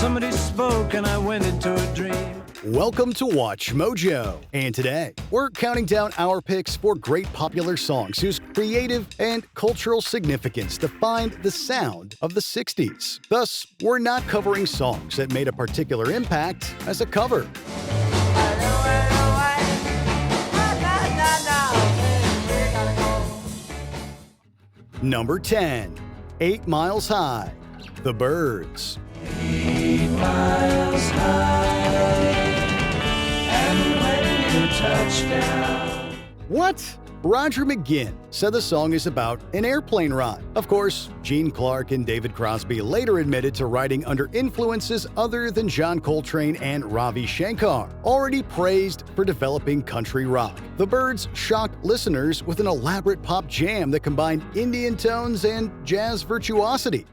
somebody spoke and I went into a dream. Welcome to Watch Mojo, and today we're counting down our picks for great popular songs whose creative and cultural significance defined the sound of the 60s. Thus, we're not covering songs that made a particular impact as a cover. Number 10, 8 Miles High, The Byrds. 8 miles high, and when you touch down. What? Roger McGinn said the song is about an airplane ride. Of course, Gene Clark and David Crosby later admitted to writing under influences other than John Coltrane and Ravi Shankar, already praised for developing country rock. The Byrds shocked listeners with an elaborate pop jam that combined Indian tones and jazz virtuosity.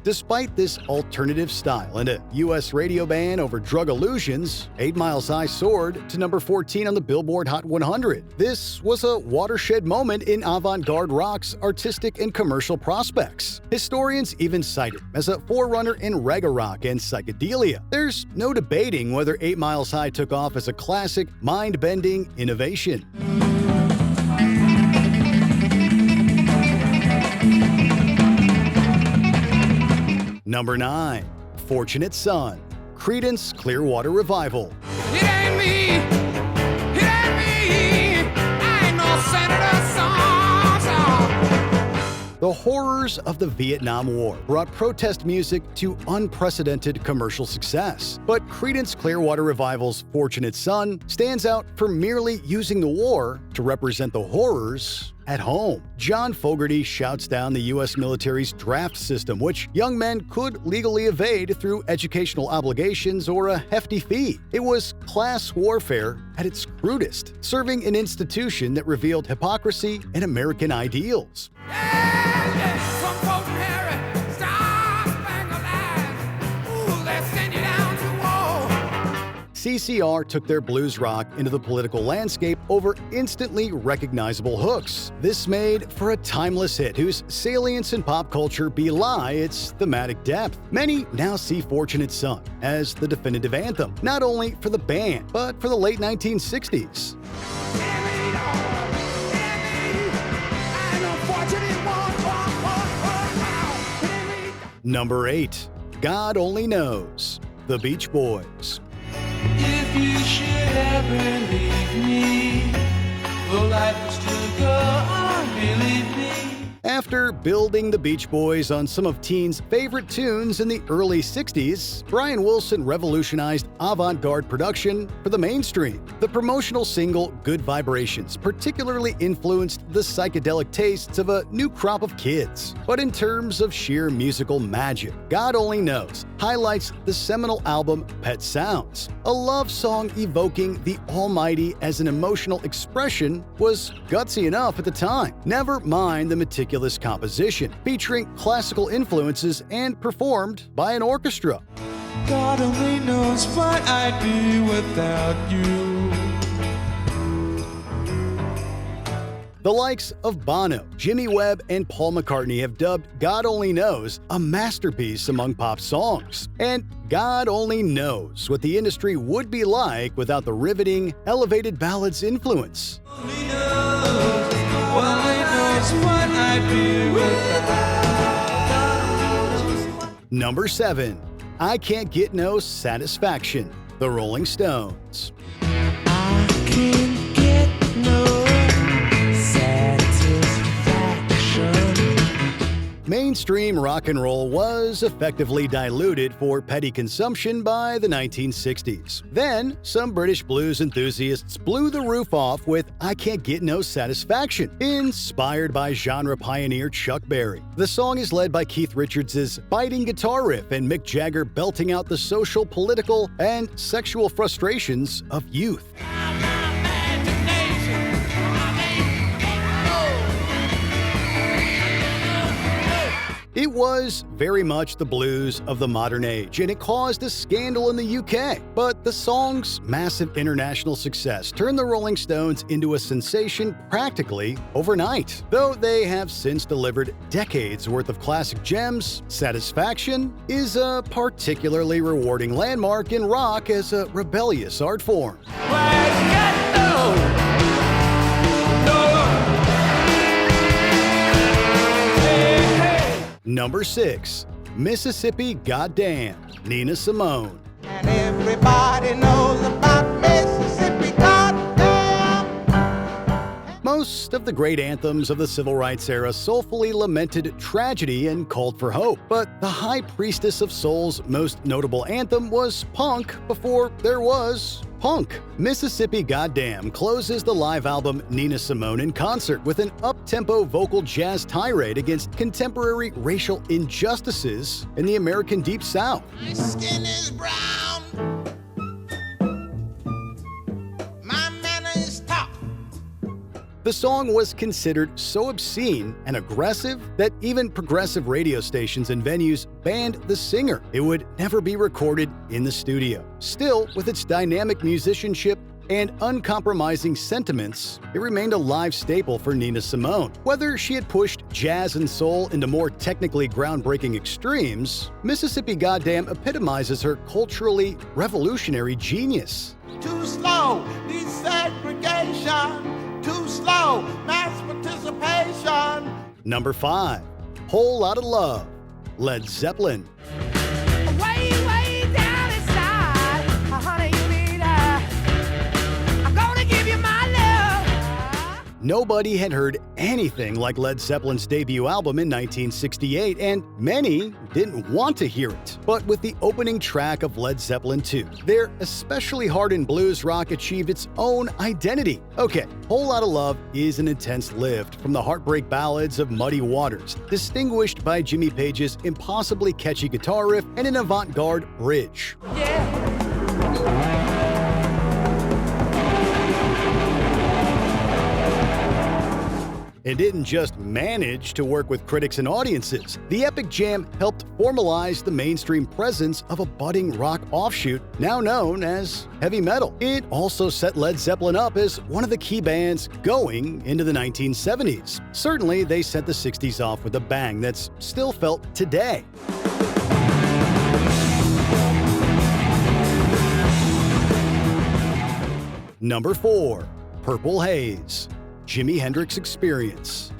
Despite this alternative style and a U.S. radio ban over drug illusions, 8 Miles High soared to number 14 on the Billboard Hot 100. This was a watershed moment in avant-garde rock's artistic and commercial prospects. Historians even cite it as a forerunner in reggae rock and psychedelia. There's no debating whether 8 Miles High took off as a classic, mind-bending innovation. Number 9, Fortunate Son, Creedence Clearwater Revival. It ain't me, I ain't no senator son. The horrors of the Vietnam War brought protest music to unprecedented commercial success. But Creedence Clearwater Revival's Fortunate Son stands out for merely using the war to represent the horrors at home. John Fogerty shouts down the U.S. military's draft system, which young men could legally evade through educational obligations or a hefty fee. It was class warfare at its crudest, serving an institution that revealed hypocrisy and American ideals. CCR took their blues rock into the political landscape over instantly recognizable hooks. This made for a timeless hit whose salience in pop culture belie its thematic depth. Many now see Fortunate Son as the definitive anthem, not only for the band, but for the late 1960s. Number 8, God Only Knows, The Beach Boys. If you should ever leave me, will life still go on, believe me? After building the Beach Boys on some of teens' favorite tunes in the early 60s, Brian Wilson revolutionized avant-garde production for the mainstream. The promotional single Good Vibrations particularly influenced the psychedelic tastes of a new crop of kids. But in terms of sheer musical magic, God Only Knows highlights the seminal album Pet Sounds. A love song evoking the Almighty as an emotional expression was gutsy enough at the time. Never mind the meticulous composition, featuring classical influences and performed by an orchestra. God only knows what I'd be without you. The likes of Bono, Jimmy Webb, and Paul McCartney have dubbed God Only Knows a masterpiece among pop songs. And God only knows what the industry would be like without the riveting, elevated ballads influence. Only knows what I'd be without. Number 7, I Can't Get No Satisfaction, The Rolling Stones. I can't get no satisfaction. Mainstream rock and roll was effectively diluted for petty consumption by the 1960s. Then, some British blues enthusiasts blew the roof off with I Can't Get No Satisfaction, inspired by genre pioneer Chuck Berry. The song is led by Keith Richards' biting guitar riff and Mick Jagger belting out the social, political, and sexual frustrations of youth. It was very much the blues of the modern age, and it caused a scandal in the UK. But the song's massive international success turned the Rolling Stones into a sensation practically overnight. Though they have since delivered decades worth of classic gems, Satisfaction is a particularly rewarding landmark in rock as a rebellious art form. Number 6. Mississippi Goddamn, Nina Simone. And everybody knows about Mississippi, goddamn. Most of the great anthems of the civil rights era soulfully lamented tragedy and called for hope, but the high priestess of soul's most notable anthem was punk before there was punk. Mississippi Goddamn closes the live album Nina Simone in concert with an up-tempo vocal jazz tirade against contemporary racial injustices in the American Deep South. My skin is brown. My manner is tough. The song was considered so obscene and aggressive that even progressive radio stations and venues banned the singer. It would never be recorded in the studio. Still, with its dynamic musicianship and uncompromising sentiments, it remained a live staple for Nina Simone. Whether she had pushed jazz and soul into more technically groundbreaking extremes, Mississippi Goddamn epitomizes her culturally revolutionary genius. Too slow, desegregation. Too slow, mass participation. Number 5. Whole Lotta Love, Led Zeppelin. Way, way down inside, honey, you need I'm gonna give you my love. Nobody had heard anything like Led Zeppelin's debut album in 1968, and many didn't want to hear it. But with the opening track of Led Zeppelin II, their especially hardened blues rock achieved its own identity. Okay, Whole Lotta Love is an intense lift from the heartbreak ballads of Muddy Waters, distinguished by Jimmy Page's impossibly catchy guitar riff and an avant-garde bridge. It didn't just manage to work with critics and audiences. The epic jam helped formalize the mainstream presence of a budding rock offshoot now known as heavy metal. It also set Led Zeppelin up as one of the key bands going into the 1970s. Certainly, they set the 60s off with a bang that's still felt today. Number 4. Purple Haze, Jimi Hendrix Experience.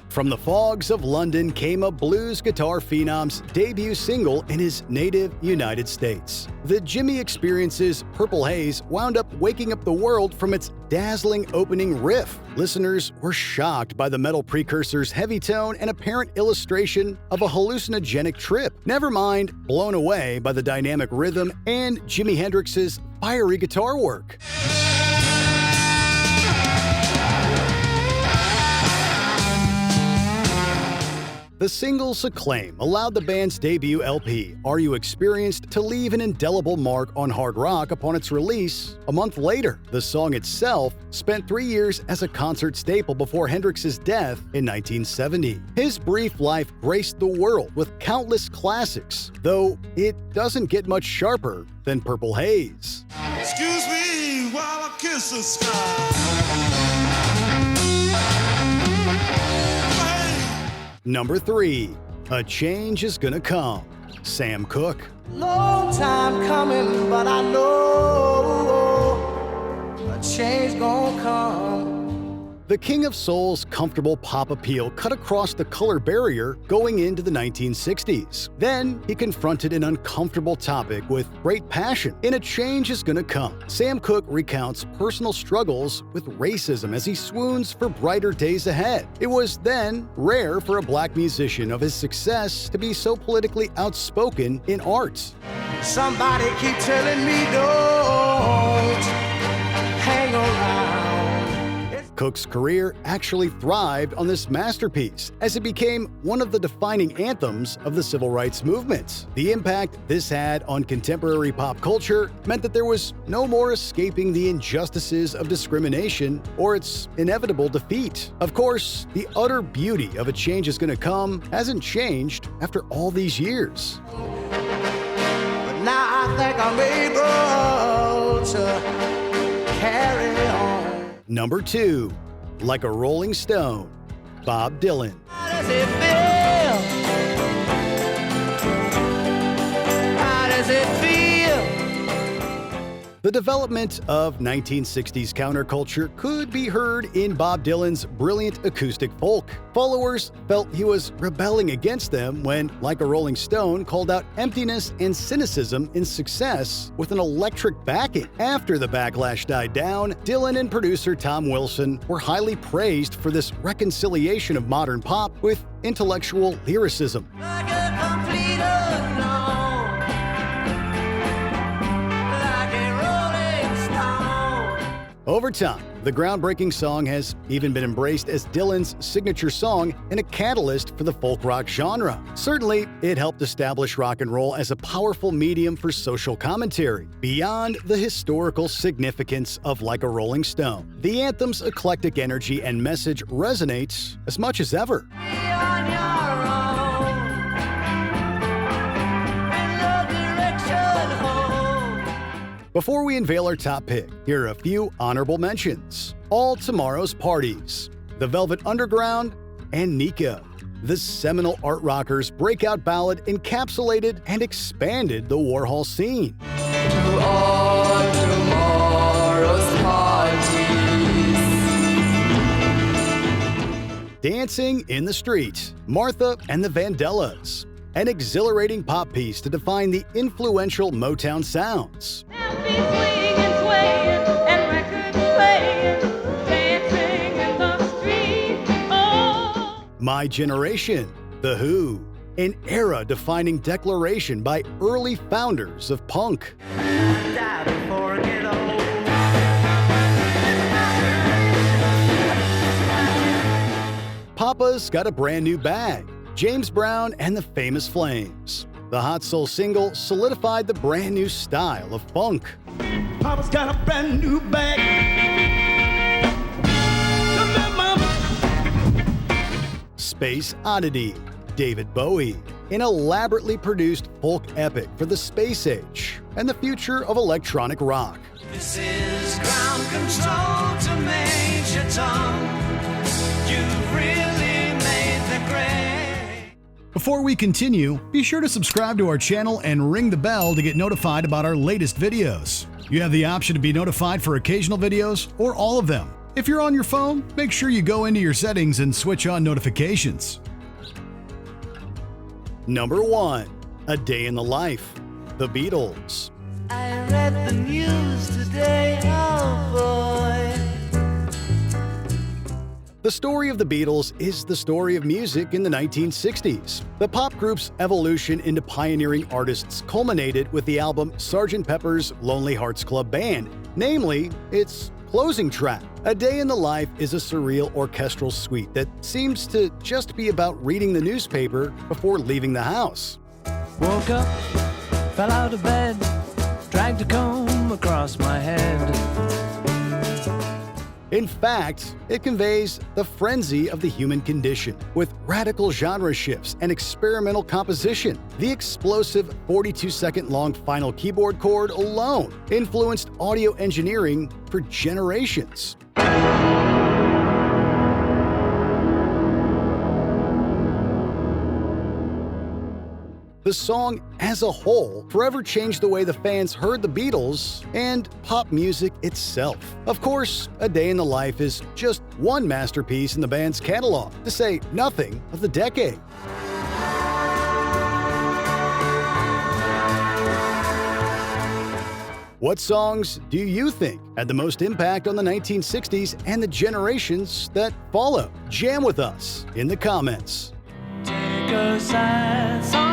From the fogs of London came a blues guitar phenom's debut single in his native United States. The Jimi Experience's Purple Haze wound up waking up the world from its dazzling opening riff. Listeners were shocked by the metal precursor's heavy tone and apparent illustration of a hallucinogenic trip. Never mind blown away by the dynamic rhythm and Jimi Hendrix's fiery guitar work. The single's acclaim allowed the band's debut LP, Are You Experienced, to leave an indelible mark on hard rock upon its release a month later. The song itself spent 3 years as a concert staple before Hendrix's death in 1970. His brief life graced the world with countless classics, though it doesn't get much sharper than Purple Haze. Excuse me while I kiss the sky. Number 3. A Change Is Gonna Come, Sam Cooke. Long time coming, but I know a change gonna come. The King of Soul's comfortable pop appeal cut across the color barrier going into the 1960s. Then he confronted an uncomfortable topic with great passion. In A Change Is Gonna Come, Sam Cooke recounts personal struggles with racism as he swoons for brighter days ahead. It was then rare for a black musician of his success to be so politically outspoken in art. Somebody keep telling me don't hang around. Cooke's career actually thrived on this masterpiece, as it became one of the defining anthems of the civil rights movement. The impact this had on contemporary pop culture meant that there was no more escaping the injustices of discrimination or its inevitable defeat. Of course, the utter beauty of A Change Is Gonna Come hasn't changed after all these years. But now I think I'm able to carry on. Number 2. Like a Rolling Stone, Bob Dylan. How does it feel? How does it feel? The development of 1960s counterculture could be heard in Bob Dylan's brilliant acoustic folk. Followers felt he was rebelling against them when, like a Rolling Stone, called out emptiness and cynicism in Success with an electric backing. After the backlash died down, Dylan and producer Tom Wilson were highly praised for this reconciliation of modern pop with intellectual lyricism. Like a complete unknown. Like a rolling stone. Over time, the groundbreaking song has even been embraced as Dylan's signature song and a catalyst for the folk rock genre. Certainly, it helped establish rock and roll as a powerful medium for social commentary. Beyond the historical significance of Like a Rolling Stone, the anthem's eclectic energy and message resonates as much as ever. Be on your own. In no direction home. Before we unveil our top pick, here are a few honorable mentions. All Tomorrow's Parties, The Velvet Underground, and Nico. The seminal art rockers' breakout ballad encapsulated and expanded the Warhol scene. To all tomorrow's parties. Dancing in the Street, Martha and the Vandellas. An exhilarating pop piece to define the influential Motown sounds. There'll be swinging, swaying, and records playing, dancing in the street. Oh. My Generation, The Who. An era-defining declaration by early founders of punk. Die before I get old. Papa's Got a Brand New Bag, James Brown and the Famous Flames. The Hot Soul single solidified the brand new style of funk. Papa's got a brand new bag. Space Oddity, David Bowie. An elaborately produced folk epic for the space age and the future of electronic rock. This is ground control to Major Tom. You've really made the grade. Before we continue, be sure to subscribe to our channel and ring the bell to get notified about our latest videos. You have the option to be notified for occasional videos or all of them. If you're on your phone, make sure you go into your settings and switch on notifications. Number 1. A Day in the Life, The Beatles. I read the news today, oh boy. The story of the Beatles is the story of music in the 1960s. The pop group's evolution into pioneering artists culminated with the album Sgt. Pepper's Lonely Hearts Club Band, namely its closing track. A Day in the Life is a surreal orchestral suite that seems to just be about reading the newspaper before leaving the house. Woke up, fell out of bed, dragged a comb across my head. In fact, it conveys the frenzy of the human condition, with radical genre shifts and experimental composition. The explosive 42-second-long final keyboard chord alone influenced audio engineering for generations. The song as a whole forever changed the way the fans heard the Beatles and pop music itself. Of course, A Day in the Life is just one masterpiece in the band's catalog, to say nothing of the decade. What songs do you think had the most impact on the 1960s and the generations that follow? Jam with us in the comments. Take a sad song.